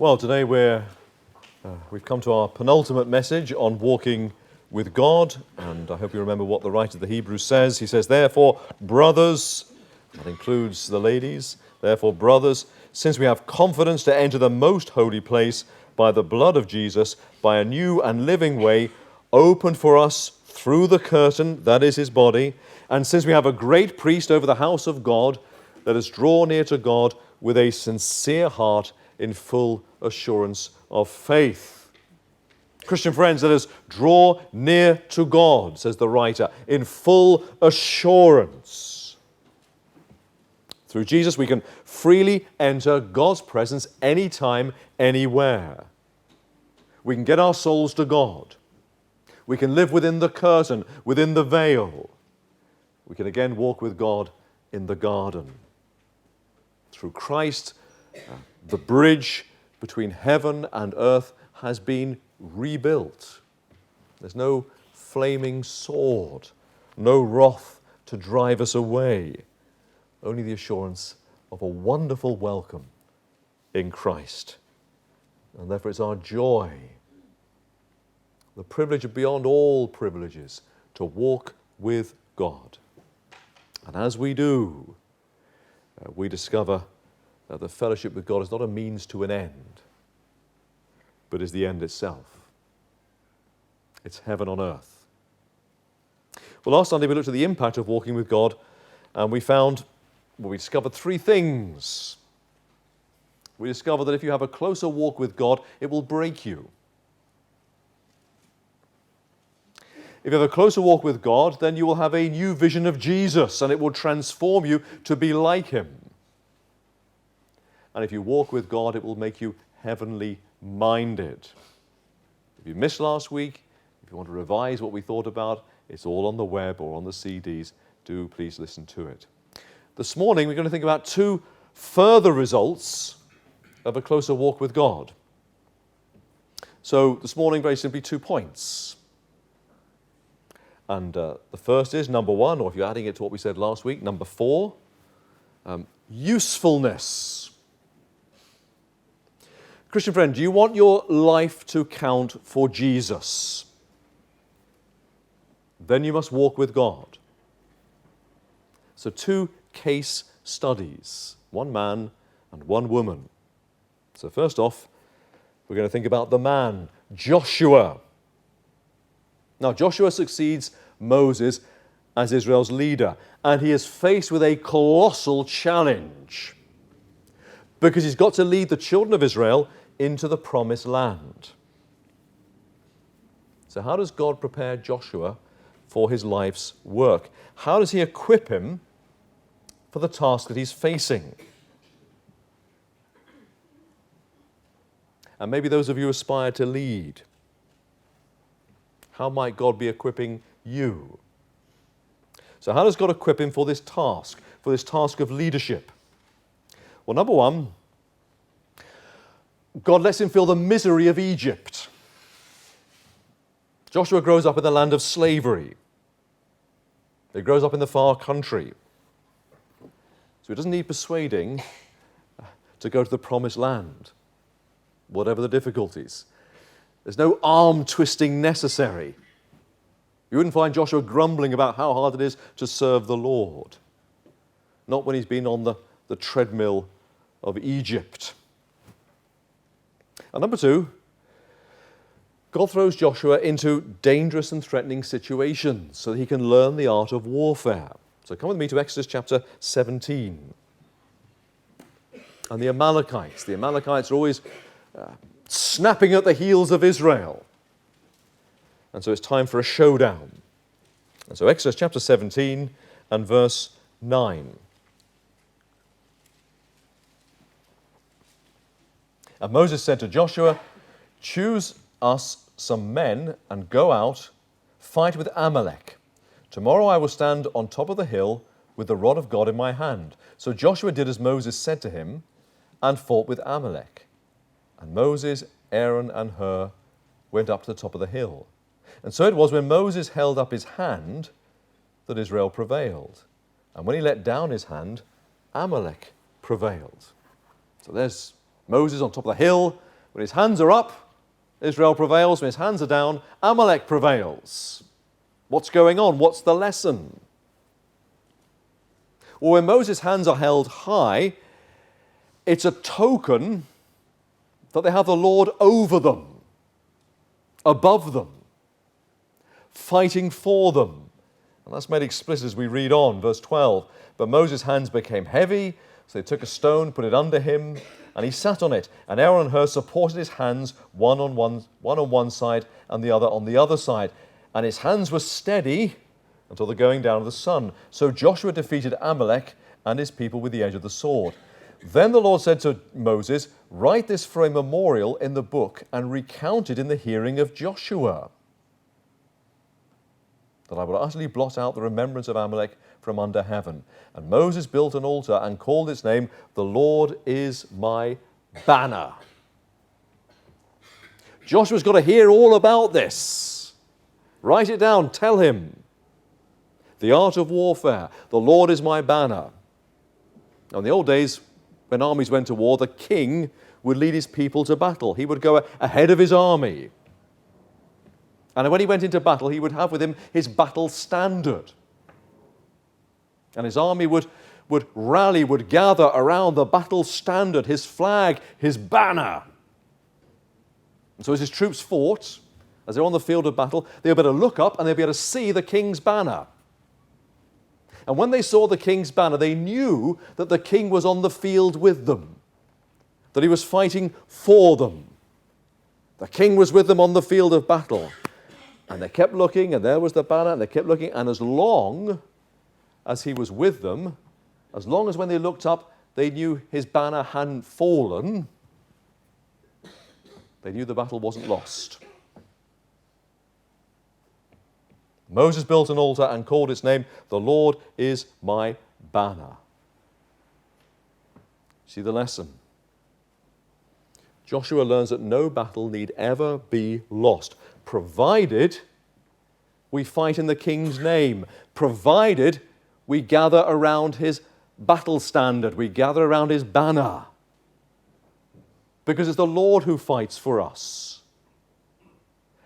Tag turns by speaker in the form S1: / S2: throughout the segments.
S1: Well, today we've come to our penultimate message on walking with God, and I hope you remember what the writer of the Hebrews says. He says, therefore, brothers, that includes the ladies, therefore, brothers, since we have confidence to enter the most holy place by the blood of Jesus, by a new and living way, opened for us through the curtain, that is his body, and since we have a great priest over the house of God, let us draw near to God with a sincere heart in full assurance of faith. Christian friends, let us draw near to God, says the writer, in full assurance. Through Jesus, we can freely enter God's presence anytime, anywhere. We can get our souls to God. We can live within the curtain, within the veil. We can again walk with God in the garden. Through Christ, the bridge between heaven and earth has been rebuilt. There's no flaming sword, no wrath to drive us away, only the assurance of a wonderful welcome in Christ. And therefore it's our joy, the privilege beyond all privileges, to walk with God. And as we do, we discover that the fellowship with God is not a means to an end, but is the end itself. It's heaven on earth. Well, last Sunday we looked at the impact of walking with God, and we discovered three things. We discovered that if you have a closer walk with God, it will break you. If you have a closer walk with God, then you will have a new vision of Jesus, and it will transform you to be like him. And if you walk with God, it will make you heavenly minded. If you missed last week, if you want to revise what we thought about, it's all on the web or on the CDs. Do please listen to it. This morning, we're going to think about two further results of a closer walk with God. So this morning, very simply, 2 points. And the first is number 1, or if you're adding it to what we said last week, number 4, usefulness. Christian friend, do you want your life to count for Jesus? Then you must walk with God. So 2 case studies, 1 man and 1 woman. So first off, we're going to think about the man, Joshua. Now, Joshua succeeds Moses as Israel's leader, and he is faced with a colossal challenge because he's got to lead the children of Israel into the promised land. So how does God prepare Joshua for his life's work? How does he equip him for the task that he's facing? And maybe those of you who aspire to lead, how might God be equipping you? So how does God equip him for this task of leadership? Well, number 1, God lets him feel the misery of Egypt. Joshua grows up in the land of slavery. He grows up in the far country. So he doesn't need persuading to go to the promised land, whatever the difficulties. There's no arm twisting necessary. You wouldn't find Joshua grumbling about how hard it is to serve the Lord. Not when he's been on the treadmill of Egypt. And number 2, God throws Joshua into dangerous and threatening situations so that he can learn the art of warfare. So come with me to Exodus chapter 17. And the Amalekites are always snapping at the heels of Israel. And so it's time for a showdown. And so Exodus chapter 17 and verse 9. And Moses said to Joshua, choose us some men and go out, fight with Amalek. Tomorrow I will stand on top of the hill with the rod of God in my hand. So Joshua did as Moses said to him and fought with Amalek. And Moses, Aaron and Hur went up to the top of the hill. And so it was when Moses held up his hand that Israel prevailed. And when he let down his hand, Amalek prevailed. So there's Moses on top of the hill, When his hands are up, Israel prevails. When his hands are down, Amalek prevails. What's going on? What's the lesson? Well, when Moses' hands are held high, it's a token that they have the Lord over them, above them, fighting for them. And that's made explicit as we read on, verse 12. But Moses' hands became heavy, so they took a stone, put it under him, and he sat on it. And Aaron and Hur supported his hands, one on one side and the other on the other side. And his hands were steady until the going down of the sun. So Joshua defeated Amalek and his people with the edge of the sword. Then the Lord said to Moses, write this for a memorial in the book and recount it in the hearing of Joshua, that I will utterly blot out the remembrance of Amalek from under heaven. And Moses built an altar and called its name, the Lord is my banner. Joshua's got to hear all about this. Write it down, tell him. The art of warfare, the Lord is my banner. Now, in the old days, when armies went to war, the king would lead his people to battle. He would go ahead of his army. And when he went into battle, he would have with him his battle standard. And his army would rally, would gather around the battle standard, his flag, his banner. And so as his troops fought, as they're on the field of battle, they'll be able to look up and they'll be able to see the king's banner. And when they saw the king's banner, they knew that the king was on the field with them, that he was fighting for them. The king was with them on the field of battle. And they kept looking, and there was the banner, and they kept looking, and as long as he was with them, as long as when they looked up, they knew his banner hadn't fallen, they knew the battle wasn't lost. Moses built an altar and called its name, the Lord is my banner. See the lesson? Joshua learns that no battle need ever be lost, provided we fight in the king's name, provided we gather around his battle standard, we gather around his banner. Because it's the Lord who fights for us.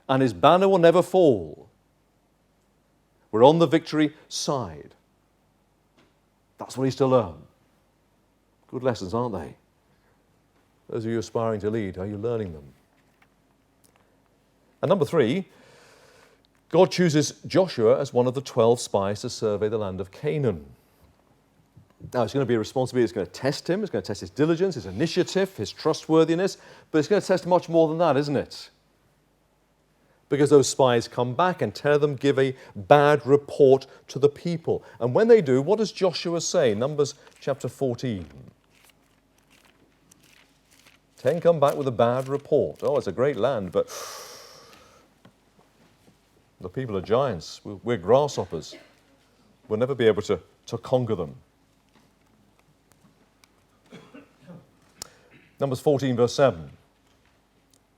S1: And his banner will never fall. We're on the victory side. That's what he's to learn. Good lessons, aren't they? Those of you aspiring to lead, are you learning them? And number 3, God chooses Joshua as one of the 12 spies to survey the land of Canaan. Now, it's going to be a responsibility. It's going to test him. It's going to test his diligence, his initiative, his trustworthiness. But it's going to test much more than that, isn't it? Because those spies come back and tell them, give a bad report to the people. And when they do, what does Joshua say? Numbers chapter 14. 10 come back with a bad report. Oh, it's a great land, but the people are giants. We're grasshoppers. We'll never be able to conquer them. Numbers 14, verse 7.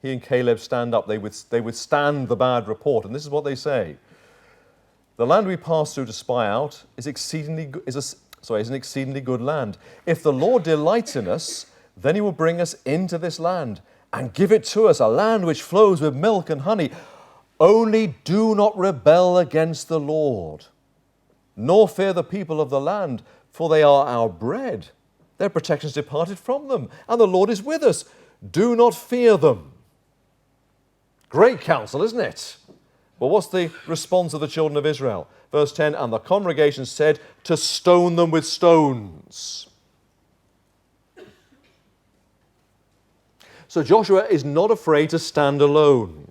S1: He and Caleb stand up. They withstand the bad report. And this is what they say. The land we passed through to spy out is an exceedingly good land. If the Lord delights in us, then he will bring us into this land and give it to us, a land which flows with milk and honey. Only do not rebel against the Lord, nor fear the people of the land, for they are our bread. Their protection is departed from them, and the Lord is with us. Do not fear them. Great counsel, isn't it? Well, what's the response of the children of Israel? Verse 10, and the congregation said to stone them with stones. So Joshua is not afraid to stand alone.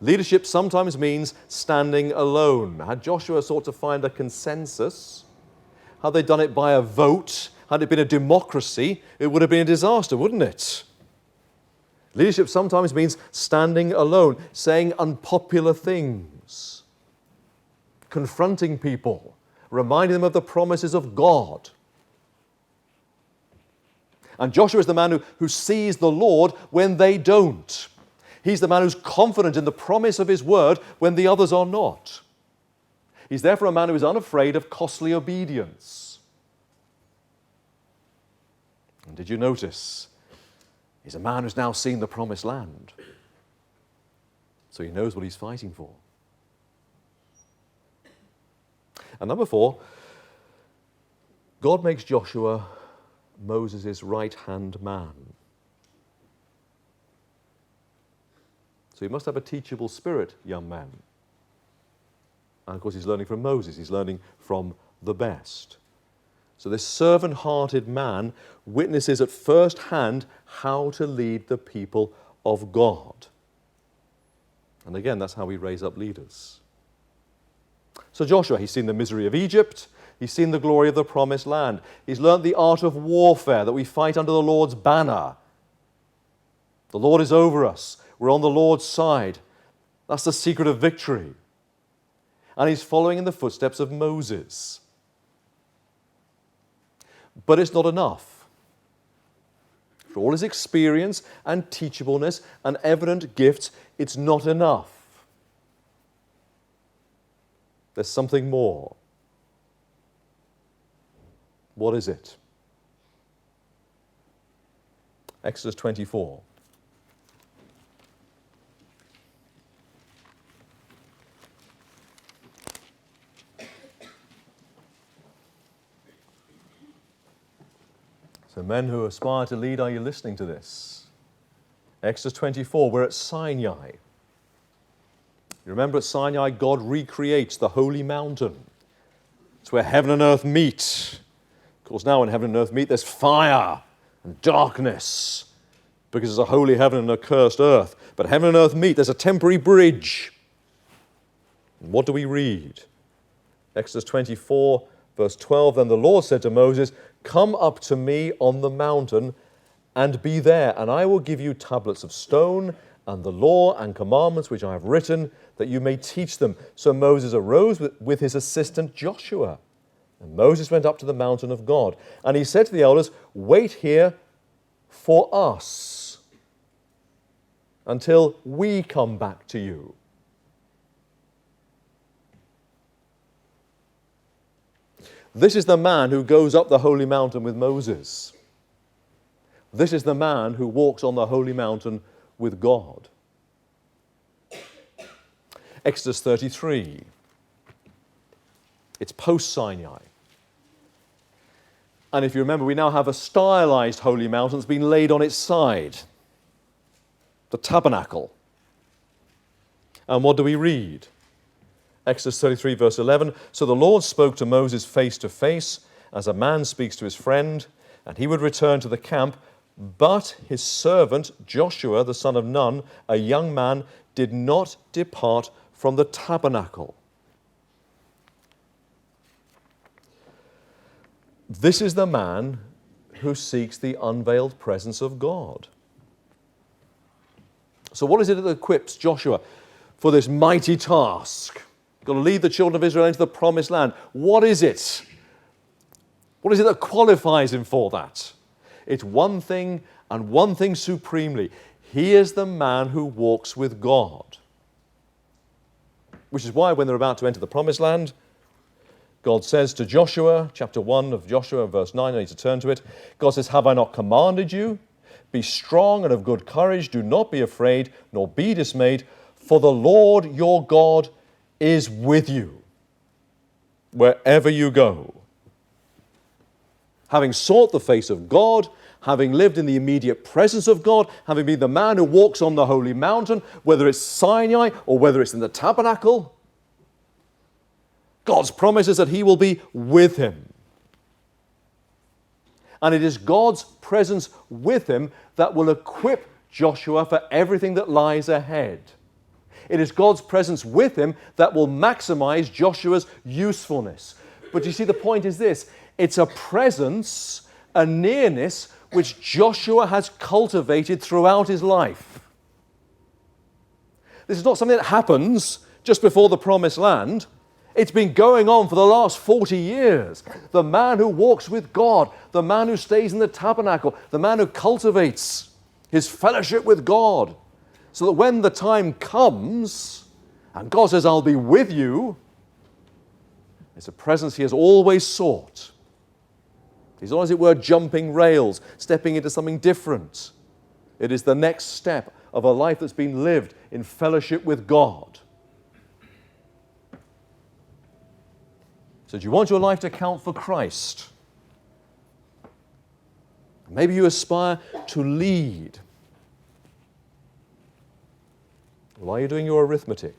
S1: Leadership sometimes means standing alone. Had Joshua sought to find a consensus, had they done it by a vote, had it been a democracy, it would have been a disaster, wouldn't it? Leadership sometimes means standing alone, saying unpopular things, confronting people, reminding them of the promises of God. And Joshua is the man who sees the Lord when they don't. He's the man who's confident in the promise of his word when the others are not. He's therefore a man who is unafraid of costly obedience. And did you notice He's a man who's now seen the promised land. So he knows what he's fighting for. And number 4, God makes Joshua Moses' right-hand man. So you must have a teachable spirit, young man. And of course he's learning from Moses. He's learning from the best. So this servant-hearted man witnesses at first hand how to lead the people of God. And again, that's how we raise up leaders. So Joshua, he's seen the misery of Egypt. He's seen the glory of the promised land. He's learnt the art of warfare, that we fight under the Lord's banner. The Lord is over us. We're on the Lord's side. That's the secret of victory. And he's following in the footsteps of Moses. But it's not enough. For all his experience and teachableness and evident gifts, it's not enough. There's something more. What is it? Exodus 24. So men who aspire to lead, are you listening to this? Exodus 24, we're at Sinai. You remember at Sinai, God recreates the holy mountain. It's where heaven and earth meet. Of course, now when heaven and earth meet, there's fire and darkness because there's a holy heaven and a cursed earth. But heaven and earth meet, there's a temporary bridge. And what do we read? Exodus 24, verse 12, then the Lord said to Moses, come up to me on the mountain and be there, and I will give you tablets of stone and the law and commandments which I have written, that you may teach them. So Moses arose with his assistant Joshua. And Moses went up to the mountain of God. And he said to the elders, wait here for us until we come back to you. This is the man who goes up the holy mountain with Moses. This is the man who walks on the holy mountain with God. Exodus 33. It's post-Sinai. And if you remember, we now have a stylized holy mountain that's been laid on its side. The tabernacle. And what do we read? Exodus 33, verse 11. So the Lord spoke to Moses face to face, as a man speaks to his friend, and he would return to the camp. But his servant Joshua, the son of Nun, a young man, did not depart from the tabernacle. This is the man who seeks the unveiled presence of God. So what is it that equips Joshua for this mighty task? Got to lead the children of Israel into the promised land. What is it? What is it that qualifies him for that? It's one thing and one thing supremely. He is the man who walks with God. Which is why when they're about to enter the promised land, God says to Joshua, chapter 1 of Joshua, verse 9, I need to turn to it. God says, have I not commanded you? Be strong and of good courage. Do not be afraid, nor be dismayed, for the Lord your God is with you wherever you go. Having sought the face of God, having lived in the immediate presence of God, having been the man who walks on the holy mountain, whether it's Sinai or whether it's in the tabernacle, God's promise is that he will be with him. And it is God's presence with him that will equip Joshua for everything that lies ahead. It is God's presence with him that will maximize Joshua's usefulness. But you see, the point is this. It's a presence, a nearness, which Joshua has cultivated throughout his life. This is not something that happens just before the promised land. It's been going on for the last 40 years. The man who walks with God, the man who stays in the tabernacle, the man who cultivates his fellowship with God, so that when the time comes and God says, I'll be with you, it's a presence he has always sought. He's not, as it were, jumping rails, stepping into something different. It is the next step of a life that's been lived in fellowship with God. So do you want your life to count for Christ? Maybe you aspire to lead. Well, are you doing your arithmetic?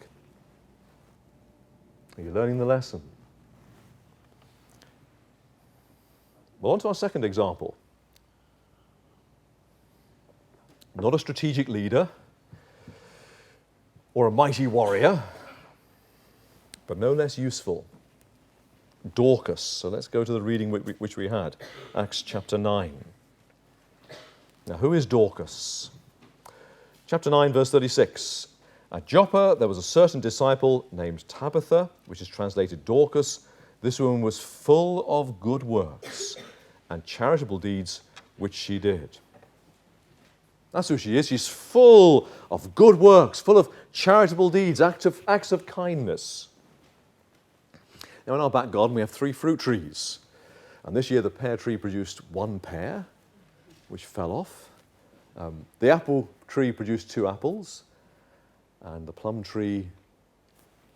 S1: Are you learning the lesson? Well, on to our second example. Not a strategic leader or a mighty warrior, but no less useful. Dorcas. So let's go to the reading which we had, Acts chapter 9. Now, who is Dorcas? Chapter 9, verse 36. At Joppa there was a certain disciple named Tabitha, which is translated Dorcas. This woman was full of good works and charitable deeds which she did. That's who she is. She's full of good works, full of charitable deeds, acts of kindness. Now, in our back garden, we have 3 fruit trees. And this year, the pear tree produced 1 pear, which fell off. The apple tree produced 2 apples. And the plum tree,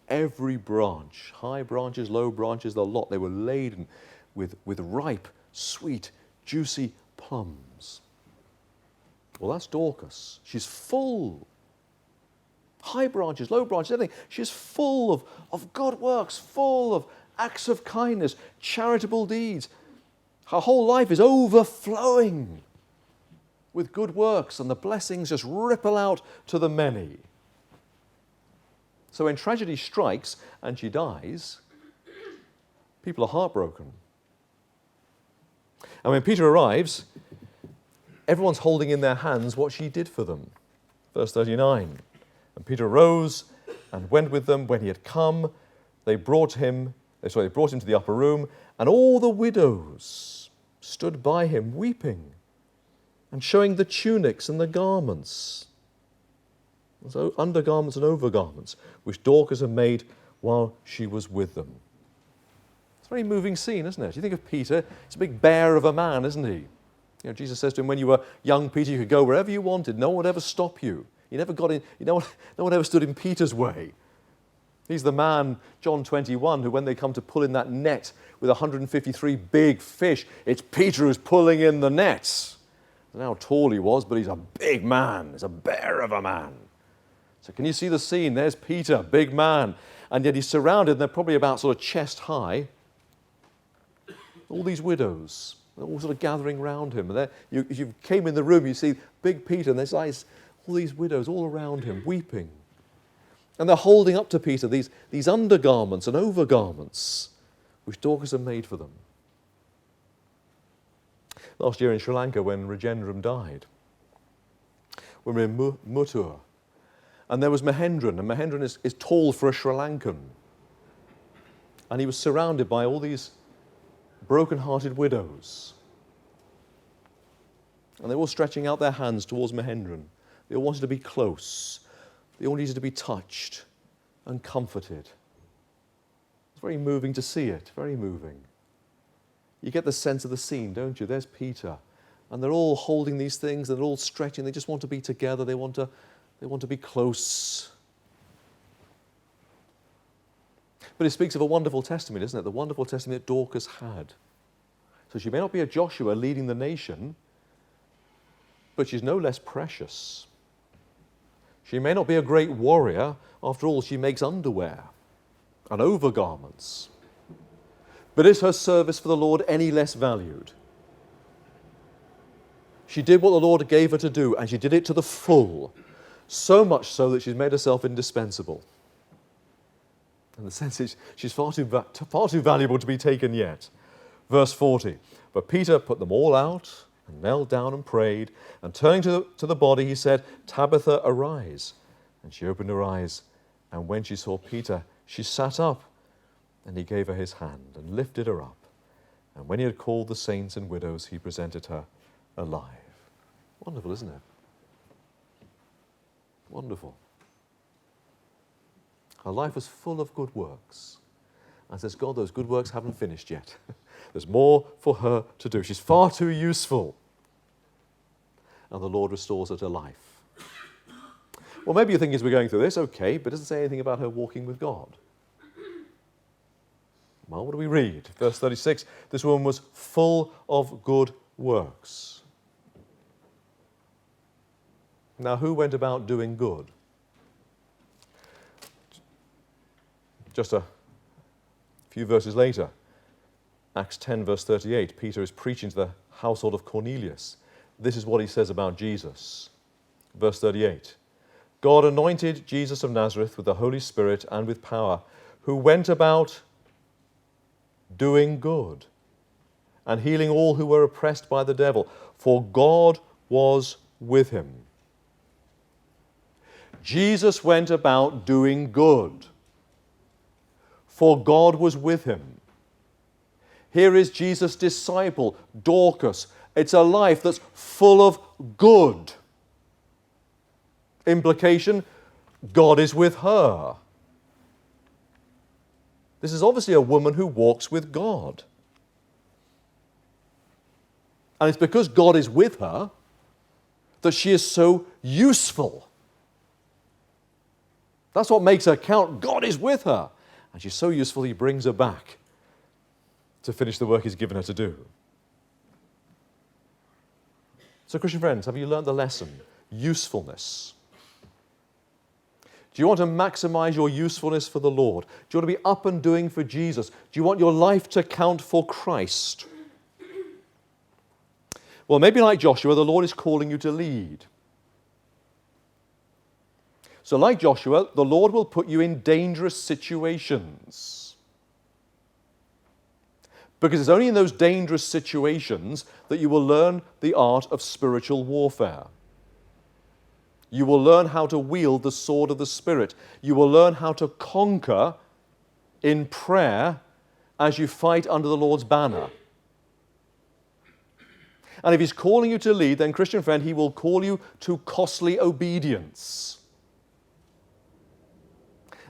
S1: every branch, high branches, low branches, the lot, they were laden with ripe, sweet, juicy plums. Well, that's Dorcas. She's full. High branches, low branches, everything. She's full of good works, full of acts of kindness, charitable deeds. Her whole life is overflowing with good works, and the blessings just ripple out to the many. So when tragedy strikes and she dies, people are heartbroken. And when Peter arrives, everyone's holding in their hands what she did for them. Verse 39. And Peter arose and went with them. When he had come, they brought him to the upper room, and all the widows stood by him weeping and showing the tunics and the garments, so undergarments and overgarments, which Dorcas had made while she was with them. It's a very moving scene, isn't it? You think of Peter, he's a big bear of a man, isn't he? You know, Jesus says to him, when you were young, Peter, you could go wherever you wanted. No one would ever stop you. You never got in, no one ever stood in Peter's way. He's the man, John 21, who when they come to pull in that net with 153 big fish, it's Peter who's pulling in the nets. I don't know how tall he was, but he's a big man. He's a bear of a man. So can you see the scene? There's Peter, big man. And yet he's surrounded, and they're probably about sort of chest high. All these widows, they're all sort of gathering round him. And if you came in the room, you see big Peter, and there's all these widows all around him, weeping. And they're holding up to Peter these undergarments and overgarments, which Dorcas had made for them. Last year in Sri Lanka, when Rajendram died, we were in Muttur, and there was Mahendran, and Mahendran is tall for a Sri Lankan. And he was surrounded by all these broken-hearted widows. And they were all stretching out their hands towards Mahendran. They all wanted to be close. They all needed to be touched and comforted. It's very moving to see it, very moving. You get the sense of the scene, don't you? There's Peter, and they're all holding these things, they're all stretching, they just want to be together, they want to be close. But it speaks of a wonderful testimony, doesn't it? The wonderful testimony that Dorcas had. So she may not be a Joshua leading the nation, but she's no less precious. She may not be a great warrior. After all, she makes underwear and overgarments. But is her service for the Lord any less valued? She did what the Lord gave her to do, and she did it to the full, so much so that she's made herself indispensable. And the sense is she's far too valuable to be taken yet. Verse 40, but Peter put them all out and knelt down and prayed, and turning to the body, he said, Tabitha, arise. And she opened her eyes, and when she saw Peter, she sat up, and he gave her his hand and lifted her up. And when he had called the saints and widows, he presented her alive. Wonderful, isn't it? Wonderful. Her life was full of good works. And says, God, those good works haven't finished yet. There's more for her to do. She's far too useful. and the Lord restores her to life. Well, maybe you think as we're going through this, okay, but it doesn't say anything about her walking with God. Well, what do we read? Verse 36, this woman was full of good works. Now, who went about doing good? Just a few verses later, Acts 10, verse 38, Peter is preaching to the household of Cornelius. This is what he says about Jesus. Verse 38, God anointed Jesus of Nazareth with the Holy Spirit and with power, who went about doing good and healing all who were oppressed by the devil, for God was with him. Jesus went about doing good, for God was with him. Here is Jesus' disciple, Dorcas. It's a life that's full of good. Implication, God is with her. This is obviously a woman who walks with God. And it's because God is with her that she is so useful. That's what makes her count. God is with her. And she's so useful, he brings her back to finish the work he's given her to do. So, Christian friends, have you learned the lesson? Usefulness. Do you want to maximize your usefulness for the Lord? Do you want to be up and doing for Jesus? Do you want your life to count for Christ? Well, maybe like Joshua, the Lord is calling you to lead. So like Joshua, the Lord will put you in dangerous situations. Because it's only in those dangerous situations that you will learn the art of spiritual warfare. You will learn how to wield the sword of the Spirit. You will learn how to conquer in prayer as you fight under the Lord's banner. And if he's calling you to lead, then, Christian friend, he will call you to costly obedience.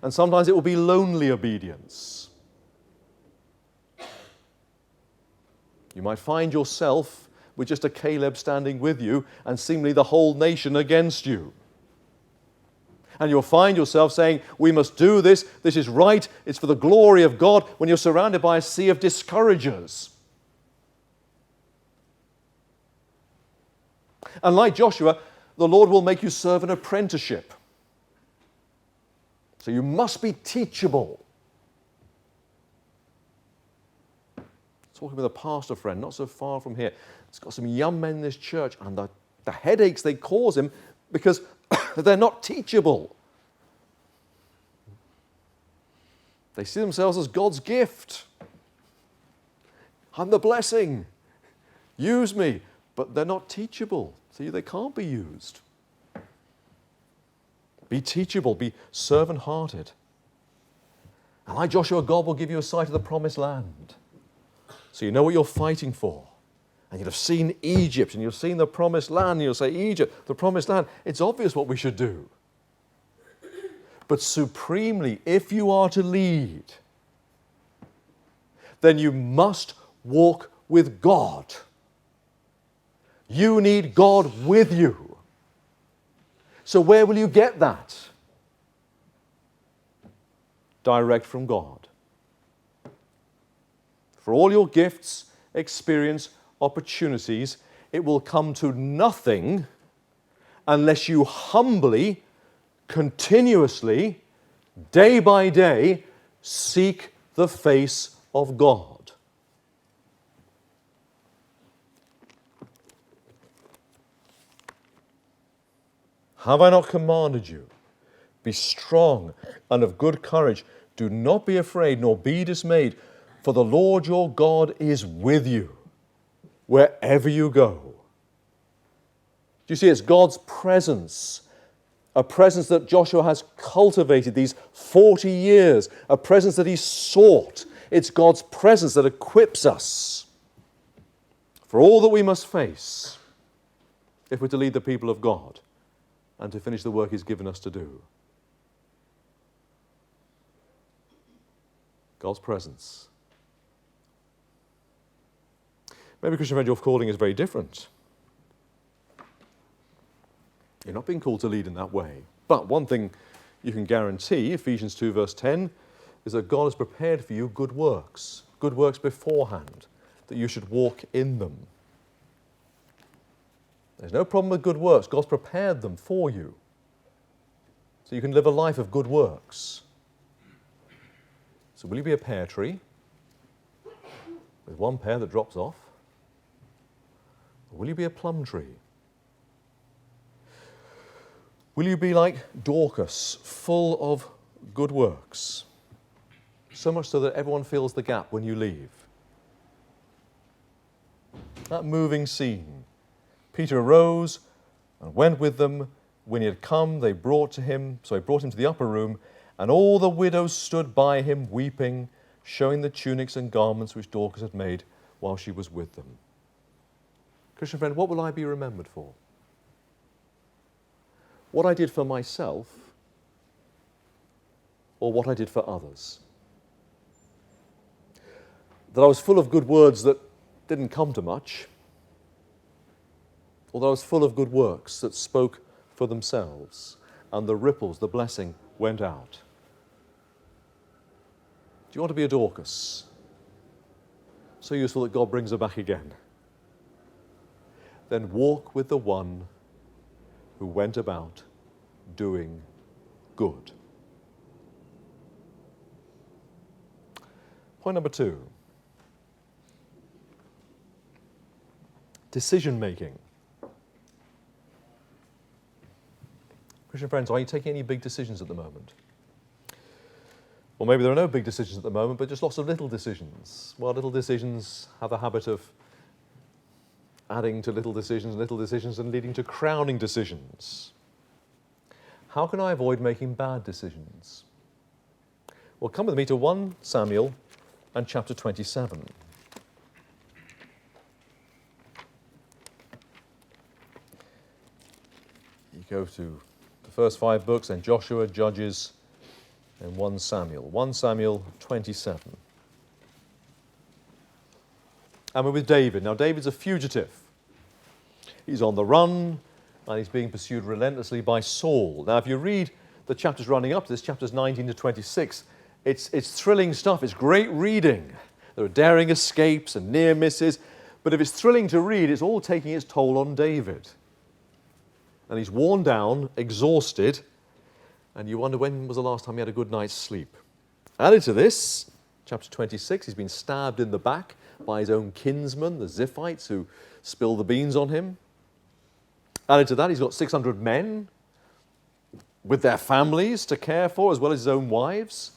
S1: And sometimes it will be lonely obedience. You might find yourself with just a Caleb standing with you and seemingly the whole nation against you. And you'll find yourself saying, we must do this, this is right, it's for the glory of God, when you're surrounded by a sea of discouragers. And like Joshua, the Lord will make you serve an apprenticeship. So you must be teachable. Talking with a pastor friend, not so far from here. He's got some young men in this church, and the headaches they cause him because they're not teachable. They see themselves as God's gift. I'm the blessing. Use me. But they're not teachable. See, they can't be used. Be teachable. Be servant-hearted. And like Joshua, God will give you a sight of the promised land. So you know what you're fighting for. And you'll have seen Egypt, and you've seen the promised land, and you'll say, Egypt, the promised land. It's obvious what we should do. But supremely, if you are to lead, then you must walk with God. You need God with you. So where will you get that? Direct from God. For all your gifts, experience, opportunities, it will come to nothing unless you humbly, continuously, day by day, seek the face of God. Have I not commanded you? Be strong and of good courage. Do not be afraid, nor be dismayed, for the Lord your God is with you wherever you go. Do you see, it's God's presence, a presence that Joshua has cultivated these 40 years, a presence that he sought. It's God's presence that equips us for all that we must face if we're to lead the people of God and to finish the work he's given us to do. God's presence. Maybe, Christian friend, your calling is very different. You're not being called to lead in that way. But one thing you can guarantee, Ephesians 2 verse 10, is that God has prepared for you good works beforehand, that you should walk in them. There's no problem with good works. God's prepared them for you. So you can live a life of good works. So will you be a pear tree with one pear that drops off? Or will you be a plum tree? Will you be like Dorcas, full of good works? So much so that everyone fills the gap when you leave. That moving scene. Peter arose and went with them. When he had come, they brought him to the upper room, and all the widows stood by him, weeping, showing the tunics and garments which Dorcas had made while she was with them. Christian friend, what will I be remembered for? What I did for myself, or what I did for others? That I was full of good words that didn't come to much, or that I was full of good works that spoke for themselves, and the ripples, the blessing, went out. Do you want to be a Dorcas? So useful that God brings her back again. Then walk with the one who went about doing good. Point number 2. Decision making. Christian friends, are you taking any big decisions at the moment? Or maybe there are no big decisions at the moment, but just lots of little decisions. Well, little decisions have a habit of adding to little decisions, and leading to crowning decisions. How can I avoid making bad decisions? Well, come with me to 1 Samuel and chapter 27. You go to the first 5 books, then Joshua, Judges, and 1 Samuel. 1 Samuel 27. And we're with David. Now, David's a fugitive. He's on the run, and he's being pursued relentlessly by Saul. Now, if you read the chapters running up to this, chapters 19 to 26, it's thrilling stuff. It's great reading. There are daring escapes and near misses. But if it's thrilling to read, it's all taking its toll on David. And he's worn down, exhausted, and you wonder when was the last time he had a good night's sleep. Added to this, chapter 26, he's been stabbed in the back by his own kinsmen, the Ziphites, who spill the beans on him. Added to that, he's got 600 men with their families to care for, as well as his own wives.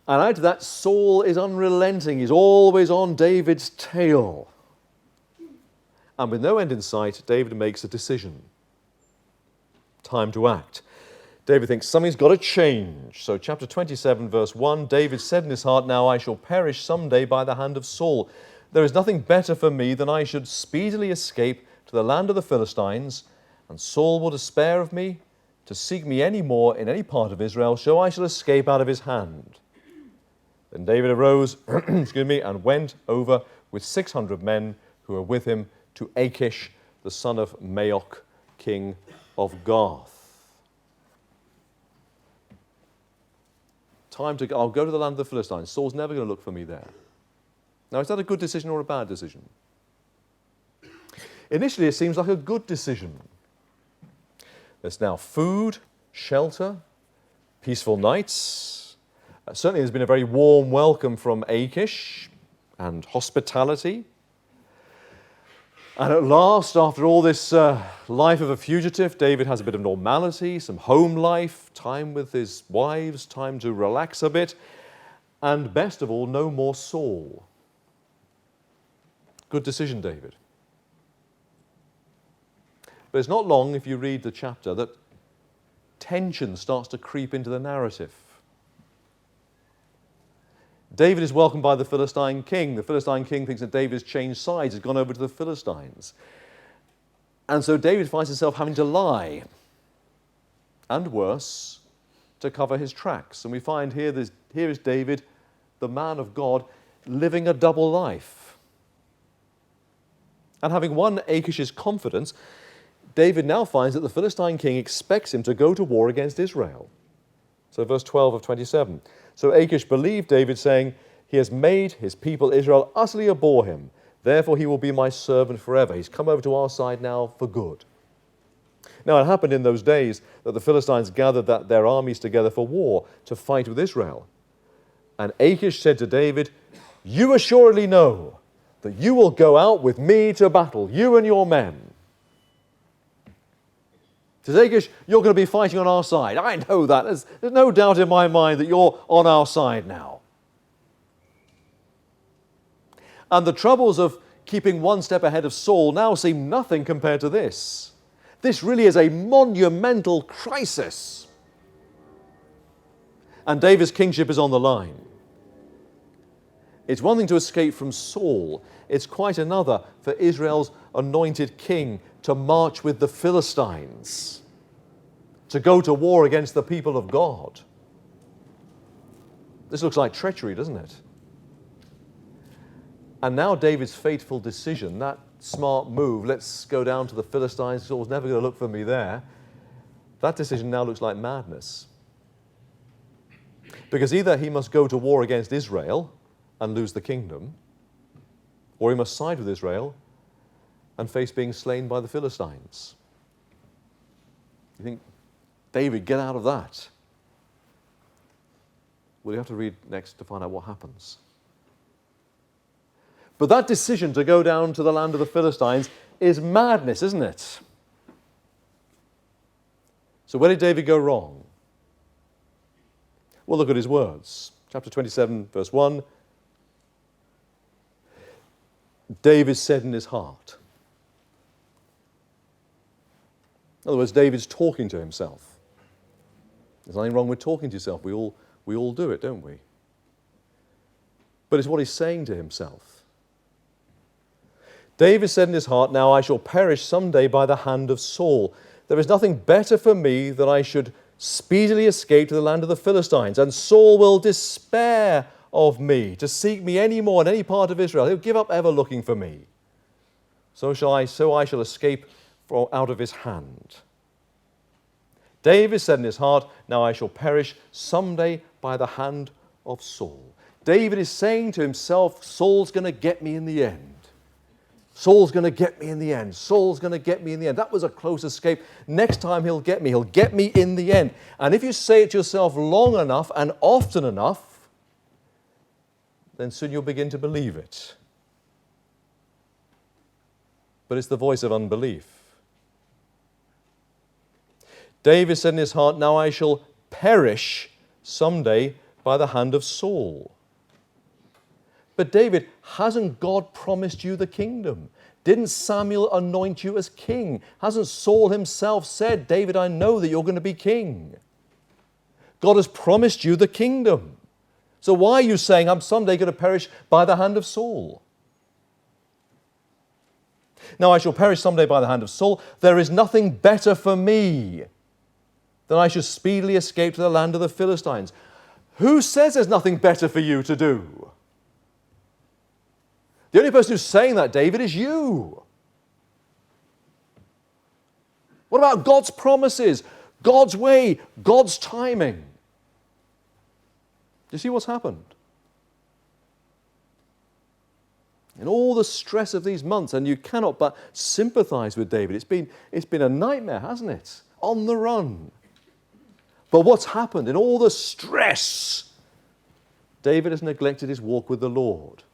S1: And added to that, Saul is unrelenting. He's always on David's tail. And with no end in sight, David makes a decision. Time to act. David thinks something's got to change. So chapter 27, verse 1, David said in his heart, "Now I shall perish someday by the hand of Saul. There is nothing better for me than I should speedily escape to the land of the Philistines, and Saul will despair of me to seek me any more in any part of Israel, so I shall escape out of his hand." Then David arose and went over with 600 men who were with him to Achish, the son of Maoch, king of Gath. I'll go to the land of the Philistines. Saul's never going to look for me there. Now, is that a good decision or a bad decision? Initially, it seems like a good decision. There's now food, shelter, peaceful nights. Certainly, there's been a very warm welcome from Achish and hospitality. And at last, after all this life of a fugitive, David has a bit of normality, some home life, time with his wives, time to relax a bit, and best of all, no more Saul. Good decision, David. But it's not long, if you read the chapter, that tension starts to creep into the narrative. David is welcomed by the Philistine king. The Philistine king thinks that David has changed sides, has gone over to the Philistines. And so David finds himself having to lie, and worse, to cover his tracks. And we find here is David, the man of God, living a double life. And having won Achish's confidence, David now finds that the Philistine king expects him to go to war against Israel. So verse 12 of 27. So Achish believed David, saying, he has made his people Israel utterly abhor him. Therefore he will be my servant forever. He's come over to our side now for good. Now it happened in those days that the Philistines gathered their armies together for war to fight with Israel. And Achish said to David, you assuredly know that you will go out with me to battle, you and your men. Says Achish, you're going to be fighting on our side. I know that. There's no doubt in my mind that you're on our side now. And the troubles of keeping one step ahead of Saul now seem nothing compared to this. This really is a monumental crisis. And David's kingship is on the line. It's one thing to escape from Saul. It's quite another for Israel's anointed king to march with the Philistines, to go to war against the people of God. This looks like treachery, doesn't it? And now David's fateful decision, that smart move, let's go down to the Philistines, Saul's never going to look for me there, that decision now looks like madness. Because either he must go to war against Israel and lose the kingdom, or he must side with Israel and face being slain by the Philistines. You think, David, get out of that. Well, you have to read next to find out what happens. But that decision to go down to the land of the Philistines is madness, isn't it? So where did David go wrong? Well, look at his words. Chapter 27, verse 1. David said in his heart. In other words, David's talking to himself. There's nothing wrong with talking to yourself. We all do it, don't we? But it's what he's saying to himself. David said in his heart, now I shall perish someday by the hand of Saul. There is nothing better for me than I should speedily escape to the land of the Philistines, and Saul will despair of me to seek me any more in any part of Israel. He'll give up ever looking for me. So I shall escape out of his hand. David said in his heart, now I shall perish someday by the hand of Saul. David is saying to himself, Saul's going to get me in the end. Saul's going to get me in the end. Saul's going to get me in the end. That was a close escape. Next time he'll get me. He'll get me in the end. And if you say it to yourself long enough and often enough, then soon you'll begin to believe it. But it's the voice of unbelief. David said in his heart, now I shall perish someday by the hand of Saul. But David, hasn't God promised you the kingdom? Didn't Samuel anoint you as king? Hasn't Saul himself said, David, I know that you're going to be king? God has promised you the kingdom. So why are you saying I'm someday going to perish by the hand of Saul? Now I shall perish someday by the hand of Saul. There is nothing better for me than I should speedily escape to the land of the Philistines. Who says there's nothing better for you to do? The only person who's saying that, David, is you. What about God's promises, God's way, God's timing? Do you see what's happened? In all the stress of these months, and you cannot but sympathize with David. It's been a nightmare, hasn't it? On the run. But what's happened in all the stress? David has neglected his walk with the Lord.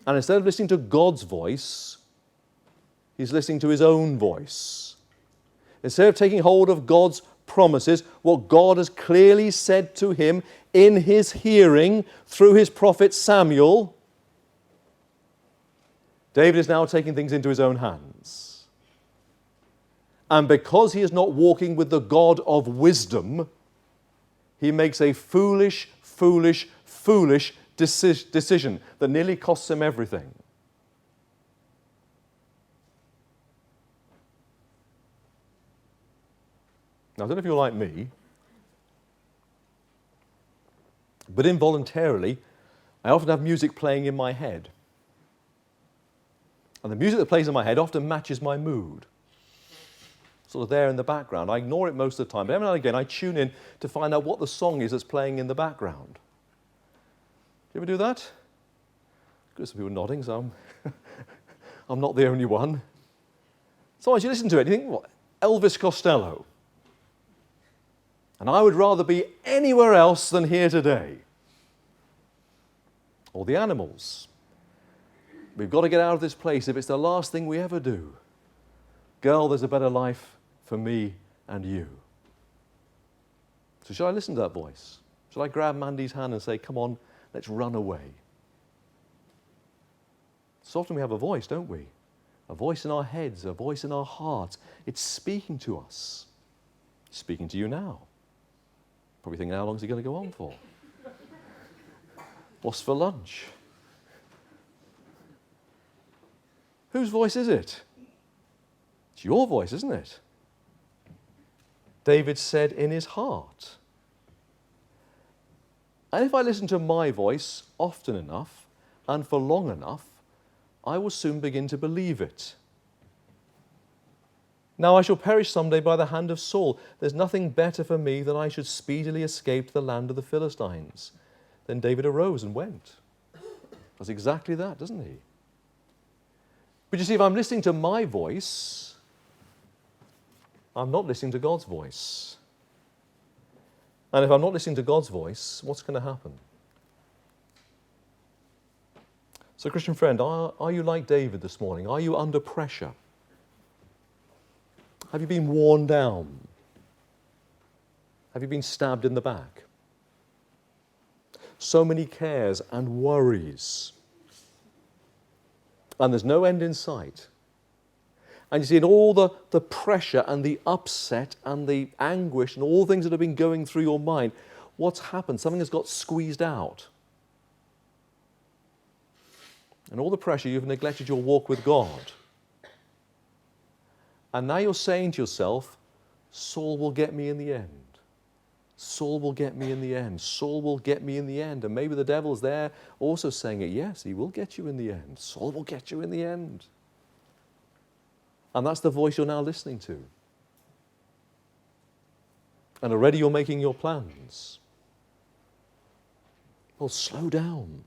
S1: And instead of listening to God's voice, he's listening to his own voice. Instead of taking hold of God's promises, what God has clearly said to him in his hearing through his prophet Samuel, David is now taking things into his own hands. And because he is not walking with the God of wisdom, he makes a foolish decision that nearly costs him everything. Now, I don't know if you're like me, but involuntarily, I often have music playing in my head. And the music that plays in my head often matches my mood. sort of there in the background. I ignore it most of the time, but every now and again I tune in to find out what the song is that's playing in the background. Do you ever do that? Good, some people nodding, so I'm not the only one. Sometimes you listen to it and you think, what, Elvis Costello? And I would rather be anywhere else than here today. Or the Animals. We've got to get out of this place if it's the last thing we ever do. Girl, there's a better life for me and you. So shall I listen to that voice? Shall I grab Mandy's hand and say, come on, let's run away? So often we have a voice, don't we? A voice in our heads, a voice in our hearts. It's speaking to us. It's speaking to you now. Probably thinking, how long is he going to go on for? What's for lunch? Whose voice is it? It's your voice, isn't it? David said in his heart. And if I listen to my voice often enough and for long enough, I will soon begin to believe it. Now I shall perish someday by the hand of Saul. There's nothing better for me than I should speedily escape to the land of the Philistines. Then David arose and went. Does exactly that, doesn't he? But you see, if I'm listening to my voice, I'm not listening to God's voice. And if I'm not listening to God's voice, what's going to happen? So, Christian friend, are you like David this morning? Are you under pressure? Have you been worn down? Have you been stabbed in the back? So many cares and worries. And there's no end in sight. And you see, in all the pressure and the upset and the anguish and all the things that have been going through your mind, what's happened? Something has got squeezed out. And all the pressure, you've neglected your walk with God. And now you're saying to yourself, Saul will get me in the end. Saul will get me in the end. Saul will get me in the end. And maybe the devil's there also saying it. Yes, he will get you in the end. Saul will get you in the end. And that's the voice you're now listening to. And already you're making your plans. Well, slow down.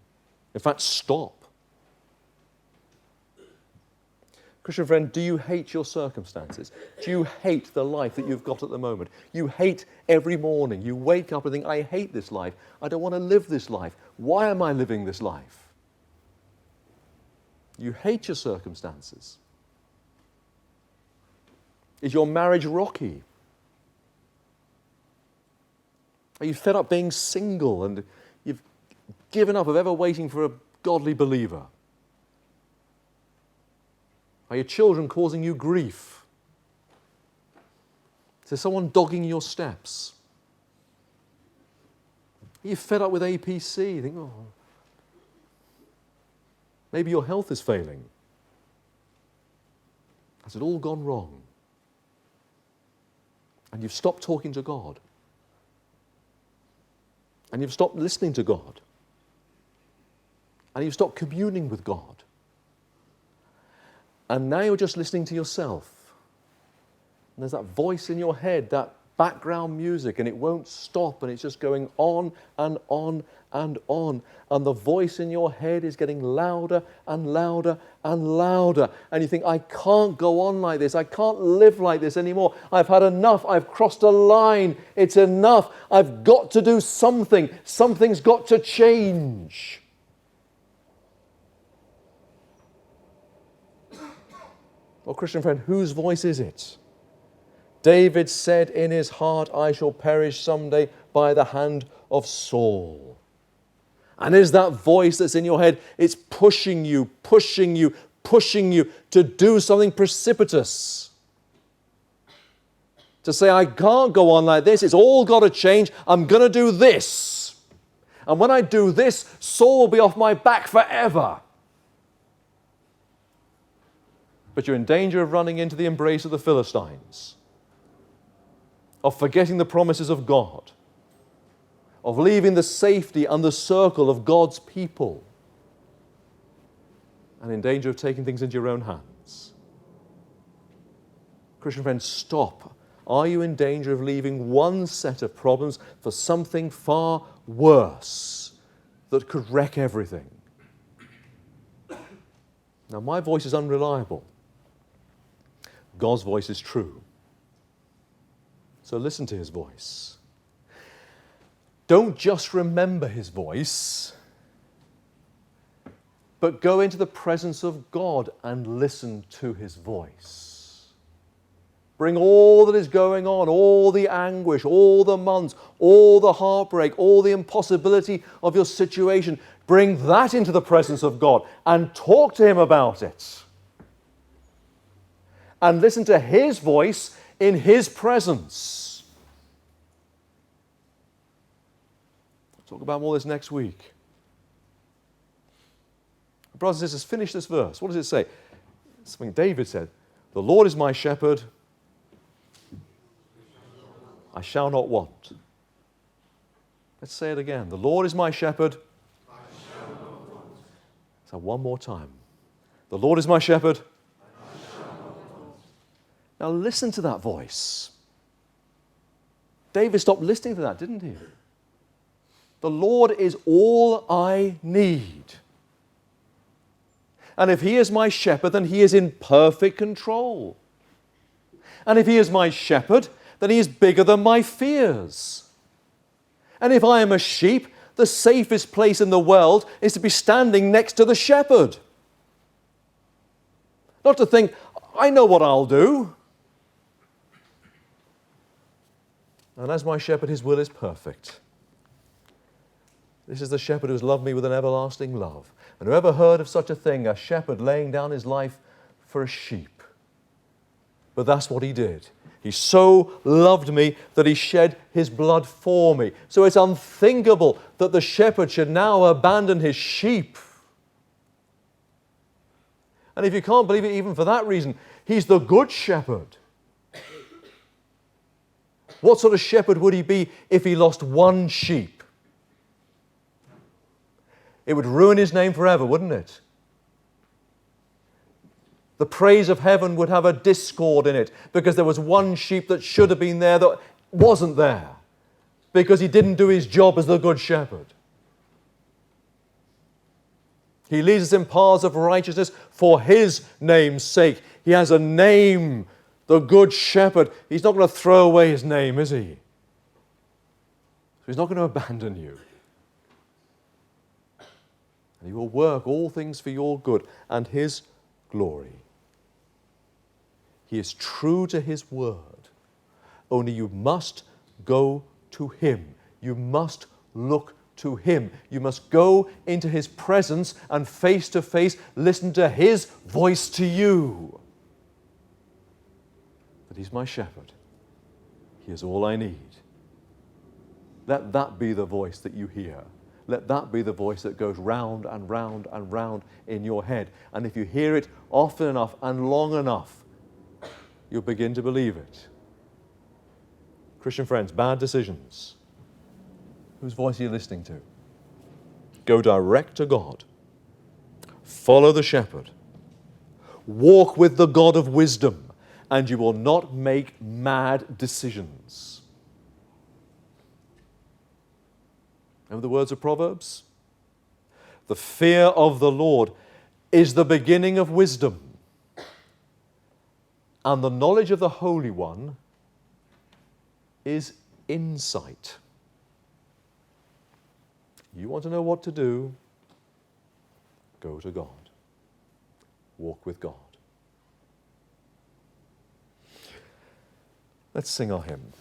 S1: In fact, stop. Christian friend, do you hate your circumstances? Do you hate the life that you've got at the moment? You hate every morning. You wake up and think, I hate this life. I don't want to live this life. Why am I living this life? You hate your circumstances. Is your marriage rocky? Are you fed up being single and you've given up of ever waiting for a godly believer? Are your children causing you grief? Is there someone dogging your steps? Are you fed up with APC? You think, oh, maybe your health is failing. Has it all gone wrong? And you've stopped talking to God. And you've stopped listening to God. And you've stopped communing with God. And now you're just listening to yourself. And there's that voice in your head, that background music, and it won't stop, and it's just going on and on and on. And the voice in your head is getting louder and louder and louder. And you think, I can't go on like this. I can't live like this anymore. I've had enough. I've crossed a line. It's enough. I've got to do something. Something's got to change. Well, Christian friend, whose voice is it? David said in his heart, I shall perish someday by the hand of Saul. And is that voice that's in your head, it's pushing you to do something precipitous. To say, I can't go on like this. It's all got to change. I'm going to do this. And when I do this, Saul will be off my back forever. But you're in danger of running into the embrace of the Philistines, of forgetting the promises of God, of leaving the safety and the circle of God's people, and in danger of taking things into your own hands. Christian friends, stop. Are you in danger of leaving one set of problems for something far worse that could wreck everything? Now, my voice is unreliable. God's voice is true. So listen to his voice. Don't just remember his voice, but go into the presence of God and listen to his voice. Bring all that is going on, all the anguish, all the months, all the heartbreak, all the impossibility of your situation. Bring that into the presence of God and talk to him about it. And listen to his voice in his presence. We'll talk about all this next week. Brothers and sisters, finish this verse. What does it say? Something David said. The Lord is my shepherd. I shall not want. Let's say it again. The Lord is my shepherd. I shall not want. So one more time. The Lord is my shepherd. I shall not want. Now listen to that voice. David stopped listening to that, didn't he? The Lord is all I need. And if he is my shepherd, then he is in perfect control. And if he is my shepherd, then he is bigger than my fears. And if I am a sheep, the safest place in the world is to be standing next to the shepherd. Not to think, I know what I'll do. And as my shepherd, his will is perfect. This is the shepherd who has loved me with an everlasting love. And whoever heard of such a thing, a shepherd laying down his life for a sheep? But that's what he did. He so loved me that he shed his blood for me. So it's unthinkable that the shepherd should now abandon his sheep. And if you can't believe it even for that reason, he's the good shepherd. What sort of shepherd would he be if he lost one sheep? It would ruin his name forever, wouldn't it? The praise of heaven would have a discord in it because there was one sheep that should have been there that wasn't there because he didn't do his job as the good shepherd. He leads us in paths of righteousness for his name's sake. He has a name, the good shepherd. He's not going to throw away his name, is he? So he's not going to abandon you. And he will work all things for your good and his glory. He is true to his word. Only you must go to him. You must look to him. You must go into his presence and face to face listen to his voice to you. That he's my shepherd. He is all I need. Let that be the voice that you hear. Let that be the voice that goes round and round and round in your head. And if you hear it often enough and long enough, you'll begin to believe it. Christian friends, bad decisions. Whose voice are you listening to? Go direct to God. Follow the shepherd. Walk with the God of wisdom, and you will not make mad decisions. Remember the words of Proverbs? The fear of the Lord is the beginning of wisdom, and the knowledge of the Holy One is insight. You want to know what to do? Go to God. Walk with God. Let's sing our hymn.